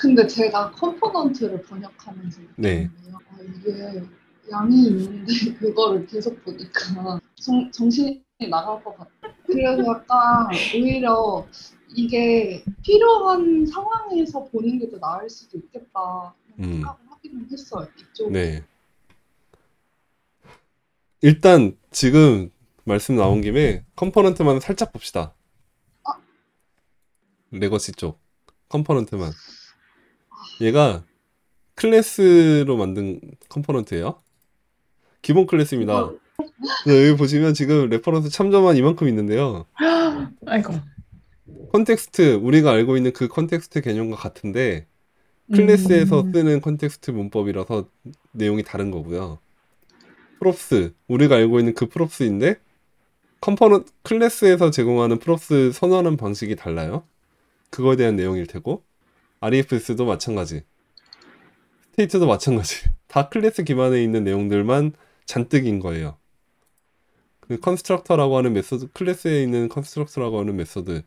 근데 제가 컴포넌트를 번역하면서 네. 느꼈는데요. 이게 양이 있는데 그거를 계속 보니까 정신이 나갈 것 같아요. 그래서 약간 오히려 이게 필요한 상황에서 보는 게 더 나을 수도 있겠다 음, 생각을 하기는 했어요. 이쪽으로. 네. 일단 지금 말씀 나온 김에 컴포넌트만 살짝 봅시다. 레거시 쪽 컴포넌트만. 얘가 클래스로 만든 컴포넌트예요. 기본 클래스입니다. 이걸 그래서 여기 보시면 지금 레퍼런스 참조만 이만큼 있는데요. 아이고. 컨텍스트, 우리가 알고 있는 그 컨텍스트 개념과 같은데 클래스에서 음, 쓰는 컨텍스트 문법이라서 내용이 다른 거고요. 프롭스, 우리가 알고 있는 그 프롭스인데 컴포넌트 클래스에서 제공하는 프롭스 선언하는 방식이 달라요. 그거에 대한 내용일 테고 REFS도 마찬가지, 스테이트도 마찬가지. 다 클래스 기반에 있는 내용들만 잔뜩인 거예요. 그 컨스트럭터라고 하는 메소드, 클래스에 있는 컨스트럭터라고 하는 메소드,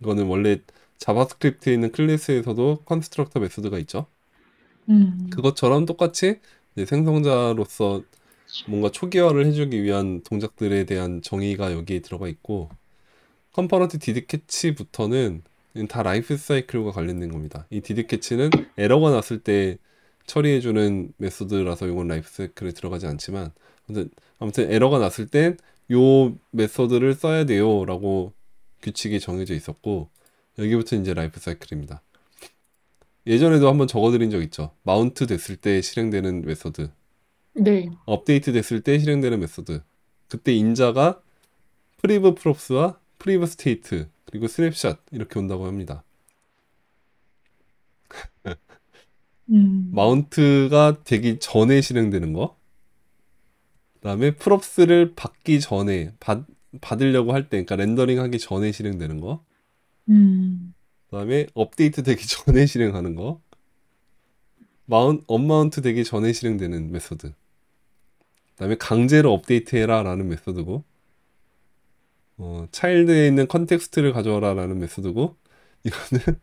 이거는 원래 자바스크립트에 있는 클래스에서도 컨스트럭터 메소드가 있죠. 그것처럼 똑같이 이제 생성자로서 뭔가 초기화를 해주기 위한 동작들에 대한 정의가 여기에 들어가 있고, 컴포넌트 디드캐치부터는 다 라이프 사이클과 관련된 겁니다. 이 디드캐치는 에러가 났을 때 처리해주는 메소드라서 이건 라이프 사이클에 들어가지 않지만, 아무튼 에러가 났을 땐 요 메소드를 써야 돼요 라고 규칙이 정해져 있었고, 여기부터 이제 라이프 사이클입니다. 예전에도 한번 적어드린 적 있죠. 마운트 됐을 때 실행되는 메소드, 네. 업데이트 됐을 때 실행되는 메소드. 그때 인자가 프리브 프롭스와 프리브 스테이트 그리고 스냅샷 이렇게 온다고 합니다. 음, 마운트가 되기 전에 실행되는 거, 그다음에 프롭스를 받기 전에 받으려고 할 때, 그러니까 렌더링 하기 전에 실행되는 거, 그다음에 업데이트 되기 전에 실행하는 거, 언마운트 되기 전에 실행되는 메소드, 그다음에 강제로 업데이트해라 라는 메소드고, 차일드에 있는 컨텍스트를 가져와라 라는 메소드고, 이거는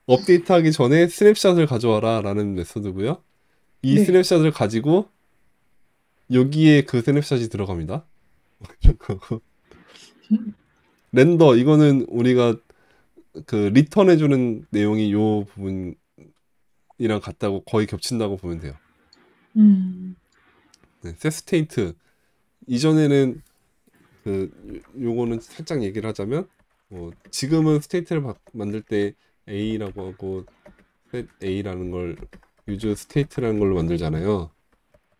업데이트하기 전에 스냅샷을 가져와라 라는 메소드고요. 이 네. 스냅샷을 가지고 여기에 그 스냅샷이 들어갑니다. 렌더, 이거는 우리가 그 리턴해주는 내용이 요 부분이랑 같다고, 거의 겹친다고 보면 돼요. 네, setState 이전에는 요거는 살짝 얘기를 하자면, 지금은 스테이트를 만들 때 A라고 하고 set A라는 걸 use state라는 걸로 만들잖아요.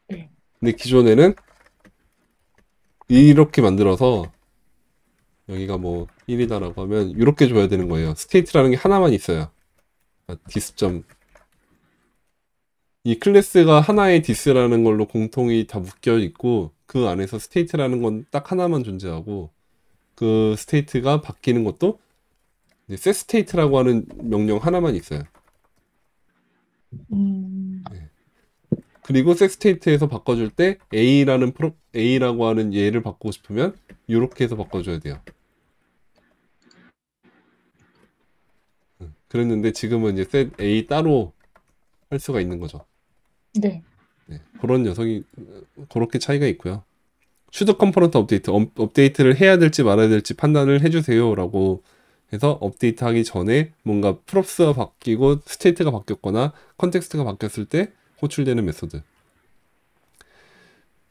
네. 근데 기존에는 이렇게 만들어서 여기가 뭐 1이다라고 하면 이렇게 줘야 되는 거예요. 스테이트라는 게 하나만 있어요. 디스점. 이 클래스가 하나의 디스라는 걸로 공통이 다 묶여 있고, 그 안에서 스테이트라는 건 딱 하나만 존재하고, 그 스테이트가 바뀌는 것도 set state라고 하는 명령 하나만 있어요. 네. 그리고 set state에서 바꿔줄 때 A라고 하는 얘를 바꾸고 싶으면 이렇게 해서 바꿔줘야 돼요. 그랬는데 지금은 이제 set A 따로 할 수가 있는 거죠. 네. 네, 그런 녀석이 그렇게 차이가 있고요. 슈드 컴포넌트 업데이트, 업데이트를 해야 될지 말아야 될지 판단을 해주세요 라고 해서 업데이트 하기 전에 뭔가 프롭스가 바뀌고 스테이트가 바뀌었거나 컨텍스트가 바뀌었을 때 호출되는 메소드.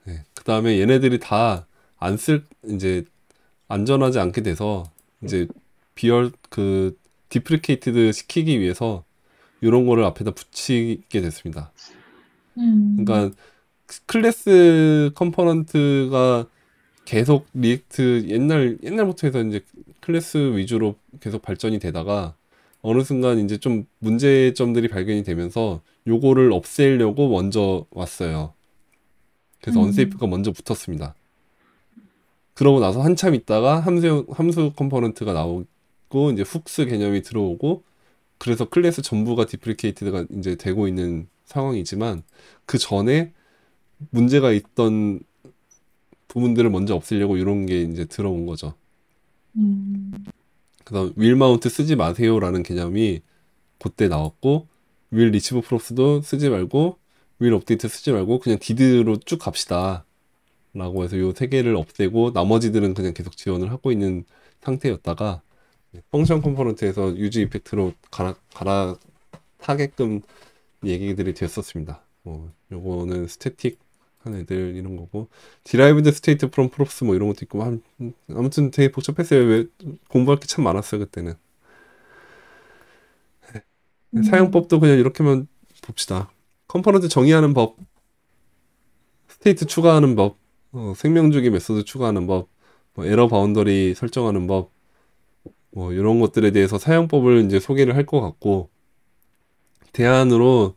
네, 그 다음에 얘네들이 다 이제 안전하지 않게 돼서 이제 디프리케이티드 시키기 위해서 이런 거를 앞에다 붙이게 됐습니다. 그러니까 클래스 컴포넌트가 계속 리액트 옛날부터 해서 이제 클래스 위주로 계속 발전이 되다가 어느 순간 이제 좀 문제점들이 발견이 되면서 요거를 없애려고 먼저 왔어요. 그래서 언세이프가 먼저 붙었습니다. 그러고 나서 한참 있다가 함수 컴포넌트가 나오고 이제 훅스 개념이 들어오고, 그래서 클래스 전부가 디프리케이트가 이제 되고 있는 상황이지만, 그 전에 문제가 있던 부분들을 먼저 없애려고 이런 게 이제 들어온 거죠. 그다음 윌 마운트 쓰지 마세요라는 개념이 그때 나왔고 윌 리치브 프롭스도 쓰지 말고 윌 업데이트 쓰지 말고 그냥 디드로 쭉 갑시다 라고 해서 요 세 개를 없애고 나머지들은 그냥 계속 지원을 하고 있는 상태였다가 펑션 컴포넌트에서 유지 이펙트로 갈아타게끔 얘기들이 됐었습니다. 요거는 스태틱 한 애들 이런 거고 디라이브드 스테이트 프롬 프롭스 뭐 이런 것도 있고 아무튼 되게 복잡했어요. 왜 공부할 게 참 많았어요 그때는. 사용법도 그냥 이렇게만 봅시다. 컴포넌트 정의하는 법, 스테이트 추가하는 법, 생명주기 메소드 추가하는 법, 뭐 에러 바운더리 설정하는 법, 뭐 이런 것들에 대해서 사용법을 이제 소개를 할 것 같고 대안으로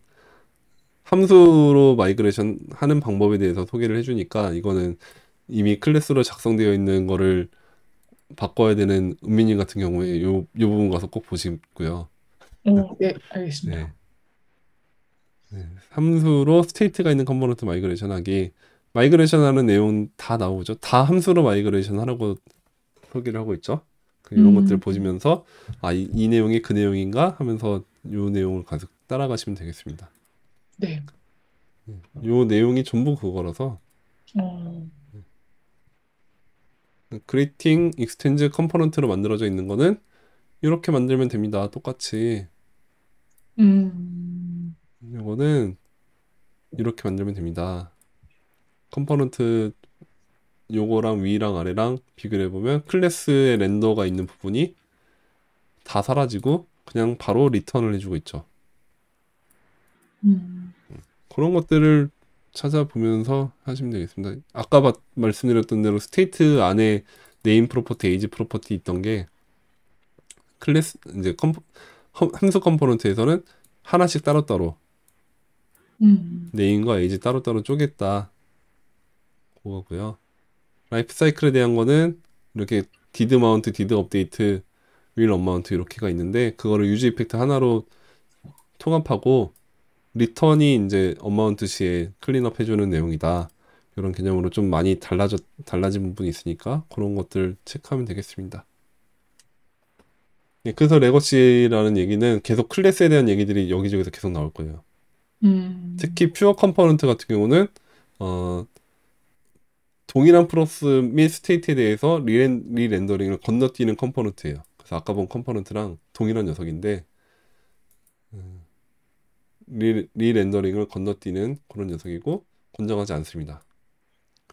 함수로 마이그레이션 하는 방법에 대해서 소개를 해주니까 이거는 이미 클래스로 작성되어 있는 거를 바꿔야 되는 은민님 같은 경우에 요 부분 가서 꼭 보시고요. 네, 알겠습니다. 함수로 스테이트가 있는 컴포넌트 마이그레이션 하기. 마이그레이션 하는 내용 다 나오죠. 다 함수로 마이그레이션 하라고 소개를 하고 있죠. 이런 것들 보시면서 이 내용이 그 내용인가 하면서 요 내용을 계속 따라가시면 되겠습니다. 네. 요 내용이 전부 그거라서 그리팅 익스텐즈 컴포넌트로 만들어져 있는 거는 이렇게 만들면 됩니다. 똑같이 이거는 이렇게 만들면 됩니다. 컴포넌트 요거랑 위랑 아래랑 비교를 해보면 클래스의 렌더가 있는 부분이 다 사라지고 그냥 바로 리턴을 해주고 있죠. 그런 것들을 찾아보면서 하시면 되겠습니다. 아까 말씀드렸던 대로 스테이트 안에 네임 프로퍼티, 에이지 프로퍼티 있던 게 클래스 이제 함수 컴포넌트에서는 하나씩 따로따로 네임과 에이지 따로따로 쪼갰다. 그거고요. 라이프 사이클에 대한 거는 이렇게 디드 마운트, 디드 업데이트, 윌 언마운트 이렇게가 있는데 그거를 유지 이펙트 하나로 통합하고 리턴이 이제 언마운트 시에 클린업 해주는 내용이다. 이런 개념으로 좀 많이 달라진 부분이 있으니까 그런 것들 체크하면 되겠습니다. 그래서 레거시라는 얘기는 계속 클래스에 대한 얘기들이 여기저기서 계속 나올 거예요. 특히 퓨어 컴포넌트 같은 경우는 동일한 프로스 및 스테이트에 대해서 리렌더링을 건너뛰는 컴포넌트예요. 그래서 아까 본 컴포넌트랑 동일한 녀석인데 리렌더링을 건너뛰는 그런 녀석이고 권장하지 않습니다.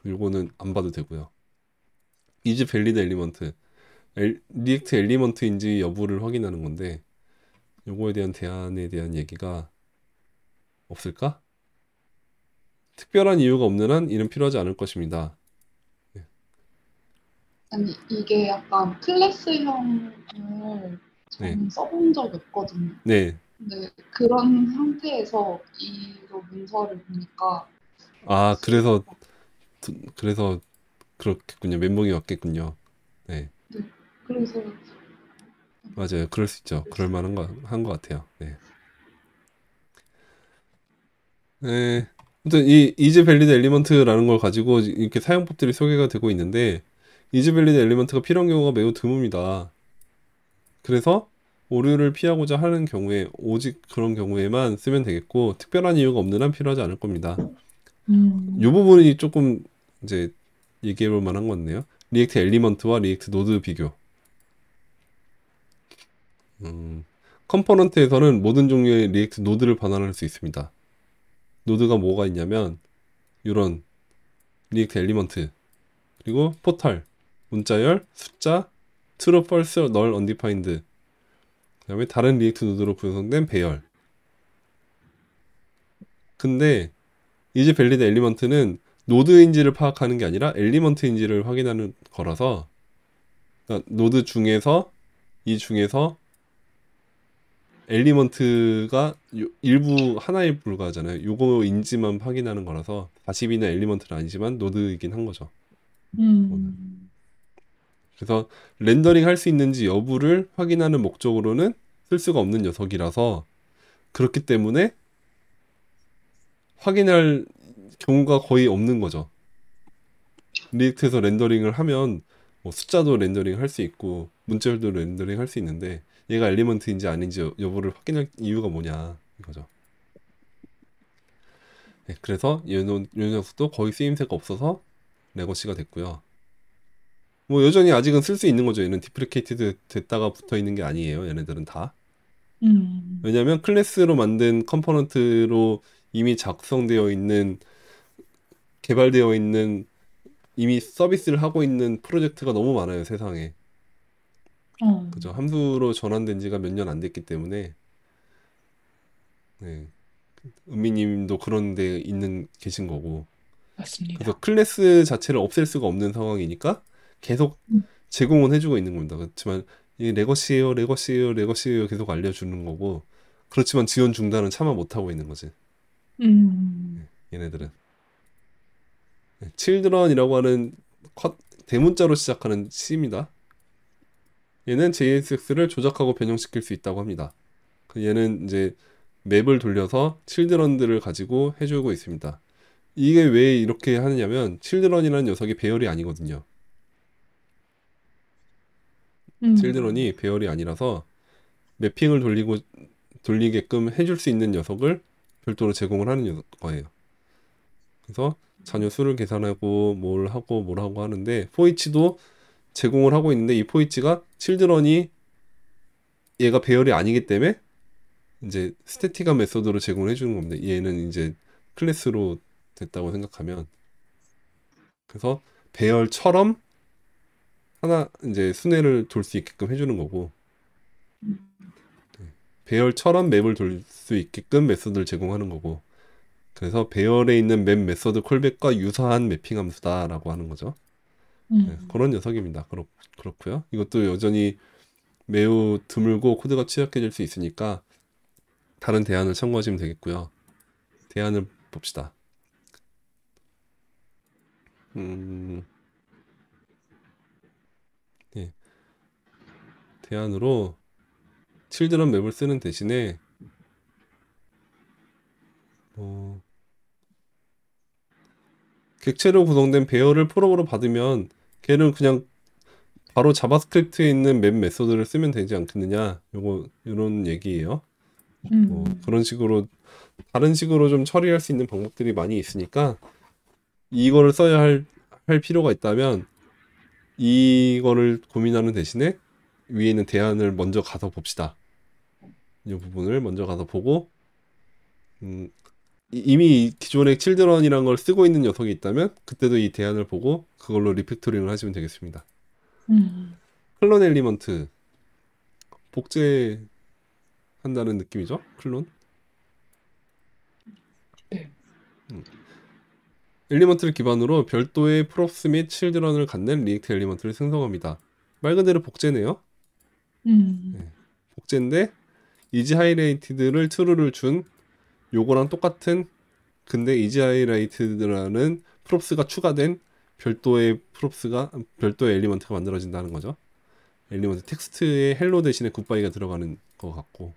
이거는 안 봐도 되고요. is valid element 리액트 엘리먼트인지 여부를 확인하는 건데 요거에 대한 대안에 대한 얘기가 없을까? 특별한 이유가 없는 한 이는 필요하지 않을 것입니다. 아니 이게 약간 클래스형을 저는 써본 적이 없거든요. 네. 근데 그런 상태에서 이거 문서를 보니까 그래서 그렇겠군요. 멘붕이 왔겠군요. 네. 그래서 맞아요. 그럴 수 있죠. 그럴 만한 한 것 같아요. 네. 네. 아무튼 이 is valid element라는 걸 가지고 이렇게 사용법들이 소개가 되고 있는데 is valid element가 필요한 경우가 매우 드뭅니다. 그래서 오류를 피하고자 하는 경우에 오직 그런 경우에만 쓰면 되겠고 특별한 이유가 없는 한 필요하지 않을 겁니다. 이 부분이 조금 이제 얘기해 볼 만한 것 같네요. 리액트 엘리먼트와 리액트 노드 비교. 컴포넌트에서는 모든 종류의 리액트 노드를 반환할 수 있습니다. 노드가 뭐가 있냐면 이런 리액트 엘리먼트 그리고 포탈, 문자열, 숫자, true, false, null, undefined 그 다음에 다른 리액트 노드로 구성된 배열. 근데 이제 밸리드 엘리먼트는 노드인지를 파악하는 게 아니라 엘리먼트인지를 확인하는 거라서 그러니까 노드 중에서 이 중에서 엘리먼트가 일부 하나에 불과하잖아요. 요거인지만 확인하는 거라서 40이나 엘리먼트는 아니지만 노드이긴 한 거죠. 그래서 렌더링 할 수 있는지 여부를 확인하는 목적으로는 쓸 수가 없는 녀석이라서 그렇기 때문에 확인할 경우가 거의 없는 거죠. 리액트에서 렌더링을 하면 뭐 숫자도 렌더링 할 수 있고 문자열도 렌더링 할 수 있는데 얘가 엘리먼트인지 아닌지 여부를 확인할 이유가 뭐냐 이거죠. 네, 그래서 이 녀석도 거의 쓰임새가 없어서 레거시가 됐고요. 뭐 여전히 아직은 쓸 수 있는 거죠. 얘는 디프리케이티드 됐다가 붙어 있는 게 아니에요. 얘네들은 다. 왜냐면 클래스로 만든 컴포넌트로 이미 작성되어 있는, 개발되어 있는, 이미 서비스를 하고 있는 프로젝트가 너무 많아요, 세상에. 그죠? 함수로 전환된 지가 몇 년 안 됐기 때문에. 네. 은미님도 그런 데 계신 거고. 맞습니다. 그래서 클래스 자체를 없앨 수가 없는 상황이니까 계속 제공은 해주고 있는 겁니다. 그렇지만 이 레거시예요, 레거시예요, 레거시예요 계속 알려주는 거고. 그렇지만 지원 중단은 차마 못하고 있는 거지. 얘네들은. children이라고 하는 대문자로 시작하는 C입니다. 얘는 JSX를 조작하고 변형시킬 수 있다고 합니다. 얘는 이제 맵을 돌려서 children들을 가지고 해주고 있습니다. 이게 왜 이렇게 하느냐면 children이라는 녀석이 배열이 아니거든요. children이 배열이 아니라서 매핑을 돌리게끔 해줄 수 있는 녀석을 별도로 제공을 하는 거예요. 그래서 자녀 수를 계산하고 뭘 하고 하는데 포이치도 제공을 하고 있는데 이 포이치가 children이 얘가 배열이 아니기 때문에 이제 스태틱한 메소드로 제공을 해주는 겁니다. 얘는 이제 클래스로 됐다고 생각하면. 그래서 배열처럼 하나 이제 순회를 돌 수 있게끔 해주는 거고, 배열처럼 맵을 돌 수 있게끔 메소드를 제공하는 거고, 그래서 배열에 있는 맵 메소드 콜백과 유사한 매핑 함수다라고 하는 거죠. 네, 그런 녀석입니다. 그렇고요. 이것도 여전히 매우 드물고 코드가 취약해질 수 있으니까 다른 대안을 참고하시면 되겠고요. 대안을 봅시다. 네. 대안으로 children 맵을 쓰는 대신에 객체로 구성된 배열을 프로브로 받으면 걔는 그냥 바로 자바스크립트에 있는 맵 메소드를 쓰면 되지 않겠느냐, 이런 얘기예요. 그런 식으로 다른 식으로 좀 처리할 수 있는 방법들이 많이 있으니까 이거를 써야 할 필요가 있다면 이거를 고민하는 대신에 위에 있는 대안을 먼저 가서 봅시다. 이 부분을 먼저 가서 보고 이미 기존의 children이라는 걸 쓰고 있는 녀석이 있다면 그때도 이 대안을 보고 그걸로 리팩토링을 하시면 되겠습니다. 클론 엘리먼트 복제한다는 느낌이죠? 클론? 네. 엘리먼트를 기반으로 별도의 프롭스 및 children을 갖는 리액트 엘리먼트를 생성합니다. 말 그대로 복제네요. 네. 복제인데 이지 하이라이트드를 true를 준 요거랑 똑같은, 근데 이지 하이라이트드라는 프롭스가 추가된 별도의 엘리먼트가 만들어진다는 거죠. 엘리먼트 텍스트에 헬로 대신에 굿바이가 들어가는 것 같고.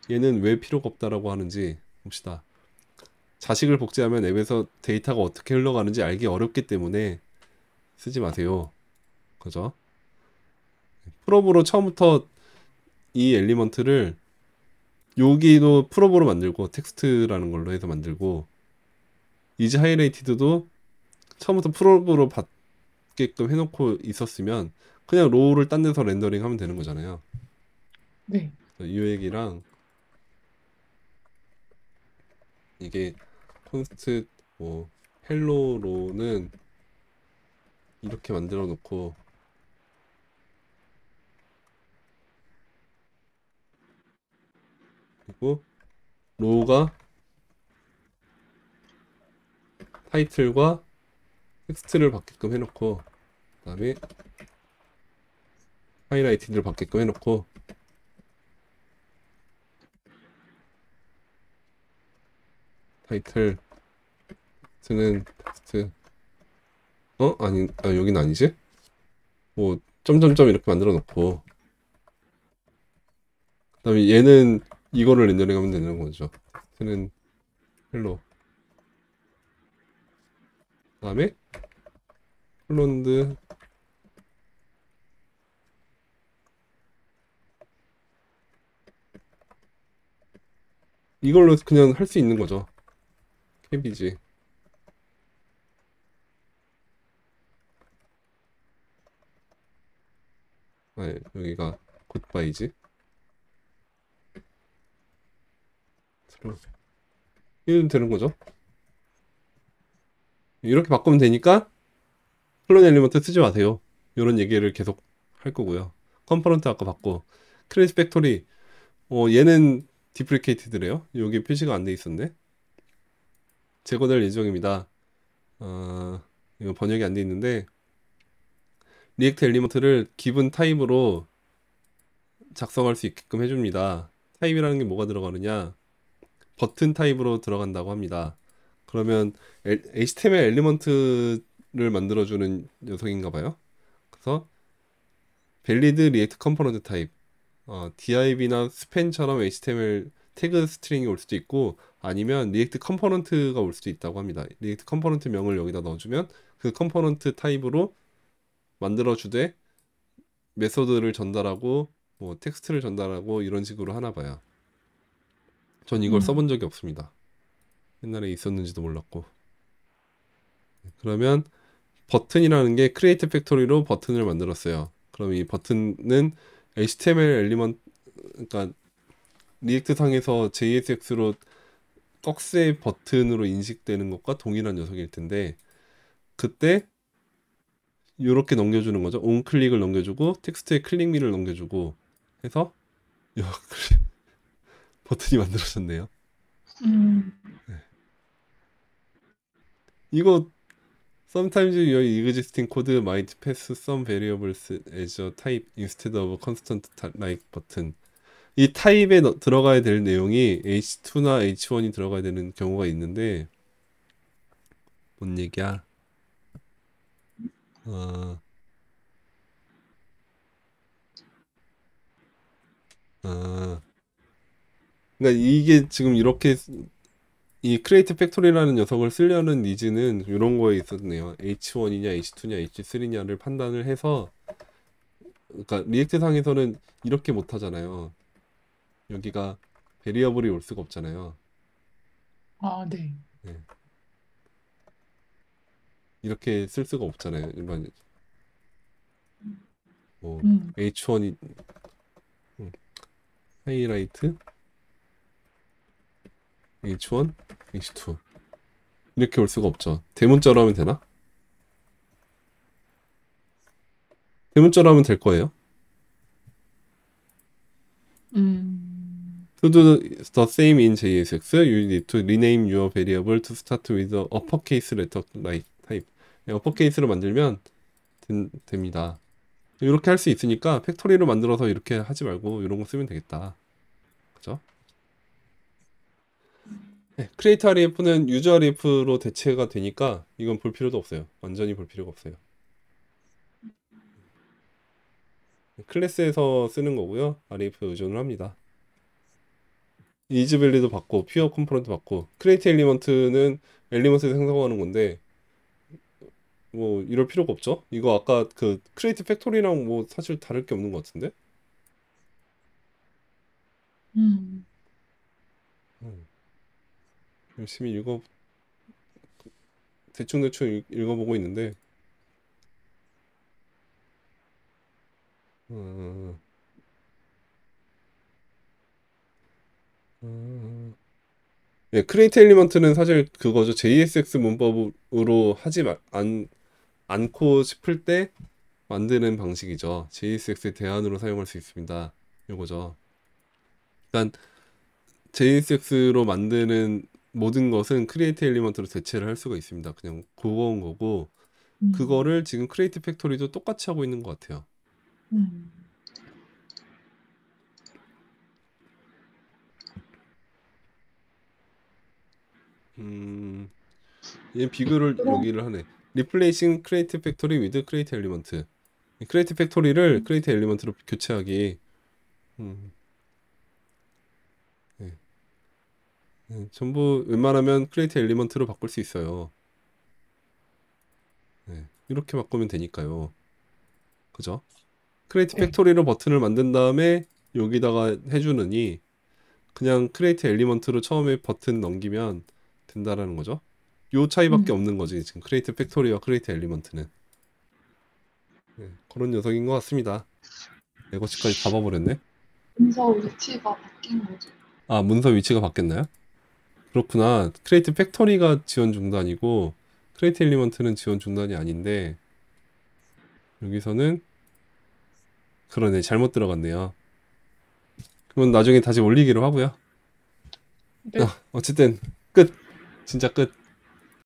얘는 왜 필요가 없다라고 하는지 봅시다. 자식을 복제하면 앱에서 데이터가 어떻게 흘러가는지 알기 어렵기 때문에 쓰지 마세요. 그죠? 프롭으로 처음부터 이 엘리먼트를 여기도 프롭으로 만들고 텍스트라는 걸로 해서 만들고 이지 하이라이티드도 처음부터 프롭으로 받게끔 해놓고 있었으면 그냥 로우를 딴 데서 렌더링 하면 되는 거잖아요. 네. 이 얘기랑 이게 콘스트 헬로로는 이렇게 만들어 놓고 그리고 로우가 타이틀과 텍스트를 받게끔 해놓고 그 다음에 하이라이트를 받게끔 해놓고 타이틀 텍스트는 텍스트 여긴 아니지? 뭐 점점점 이렇게 만들어 놓고 그 다음에 얘는 이거를 렌더링 하면 되는 거죠. 텍스트는 헬로 그 다음에 클론드 이걸로 그냥 할 수 있는 거죠. 캐비지. 아, 여기가 굿바이지. 이러면 되는 거죠. 이렇게 바꾸면 되니까 클론 엘리먼트 쓰지 마세요. 이런 얘기를 계속 할 거고요. 컴포넌트 아까 받고 크레이트 팩토리 얘는 디프리케이트드래요. 여기 표시가 안 돼 있었네. 제거될 예정입니다. 이거 번역이 안 돼 있는데 리액트 엘리먼트를 기본 타입으로 작성할 수 있게끔 해줍니다. 타입이라는 게 뭐가 들어가느냐? 버튼 타입으로 들어간다고 합니다. 그러면 HTML 엘리먼트를 만들어주는 녀석인가 봐요. 그래서 밸리드 리액트 컴포넌트 타입 div나 스팬처럼 HTML 태그 스트링이 올 수도 있고 아니면 리액트 컴포넌트가 올 수도 있다고 합니다. 리액트 컴포넌트 명을 여기다 넣어주면 그 컴포넌트 타입으로 만들어주되 메소드를 전달하고 뭐 텍스트를 전달하고 이런 식으로 하나 봐요. 전 이걸 써본 적이 없습니다. 옛날에 있었는지도 몰랐고. 그러면 버튼이라는 게 크리에이트 팩토리로 버튼을 만들었어요. 그럼 이 버튼은 HTML 엘리먼트, 그러니까 리액트 상에서 JSX로 떡새 버튼으로 인식되는 것과 동일한 녀석일 텐데 그때 이렇게 넘겨주는 거죠. 온클릭을 넘겨주고 텍스트에 클릭미를 넘겨주고 해서 버튼이 만들어졌네요. 이거 Sometimes your existing code might pass some variables as a type instead of a constant like button. 이 타입에 들어가야 될 내용이 H2나 H1이 들어가야 되는 경우가 있는데 뭔 얘기야? 어, 어, 그러니까 이게 지금 이렇게 이 크리에이트 팩토리라는 녀석을 쓰려는 니즈는 이런 거에 있었네요. H1이냐, H2냐, H3냐를 판단을 해서, 그러니까 리액트 상에서는 이렇게 못 하잖아요. 여기가 베리어블이 올 수가 없잖아요. 아, 네. 네. 이렇게 쓸 수가 없잖아요. 일반 뭐 H1이 하이라이트 H1, H2 이렇게 올 수가 없죠. 대문자로 하면 되나? 대문자로 하면 될 거예요. To do the same in JSX, you need to rename your variable to start with the uppercase letter type. uppercase로 만들면 됩니다. 이렇게 할 수 있으니까 팩토리로 만들어서 이렇게 하지 말고 이런 거 쓰면 되겠다. 그죠? 네, create REF는 user REF로 대체가 되니까 이건 볼 필요도 없어요. 완전히 볼 필요가 없어요. 클래스에서 쓰는 거고요. REF 의존을 합니다. 이즈밸리도 받고 퓨어 컴포넌트 받고 크리에이트 엘리먼트는 엘리먼트에서 생성하는 건데 뭐 이럴 필요가 없죠. 이거 아까 그 크리에이트 팩토리랑 뭐 사실 다를 게 없는 것 같은데. 열심히 대충 읽어보고 있는데 예, 크리에이트 엘리먼트는 사실 그거죠. JSX 문법으로 않고 싶을 때 만드는 방식이죠. JSX의 대안으로 사용할 수 있습니다. 요거죠. 일단 JSX로 만드는 모든 것은 크리에이트 엘리먼트로 대체를 할 수가 있습니다. 그냥 그거인 거고 그거를 지금 크리에이트 팩토리도 똑같이 하고 있는 것 같아요. 얘 비교를 여기를 하네. Replacing Create Factory with Create Element. 크리에이트 팩토리를 크리에이트 엘리먼트로 교체하기. 네. 네, 전부 웬만하면 크리에이트 엘리먼트로 바꿀 수 있어요. 네, 이렇게 바꾸면 되니까요. 그죠? 크리에이트 네. 팩토리로 버튼을 만든 다음에 여기다가 해주느니 그냥 크리에이트 엘리먼트로 처음에 버튼 넘기면 된다라는 거죠. 요 차이밖에 음. 없는 거지. 지금 크리에이트 팩토리와 크리에이트 엘리먼트는. 네, 그런 녀석인 것 같습니다. 레거시까지 다 봐버렸네. 문서 위치가 바뀐 거죠. 아, 문서 위치가 바뀌었나요? 그렇구나. 크리에이트 팩토리가 지원 중단이고 크리에이트 엘리먼트는 지원 중단이 아닌데 여기서는 그러네. 잘못 들어갔네요. 그건 나중에 다시 올리기로 하고요. 네. 어쨌든 끝. 진짜 끝.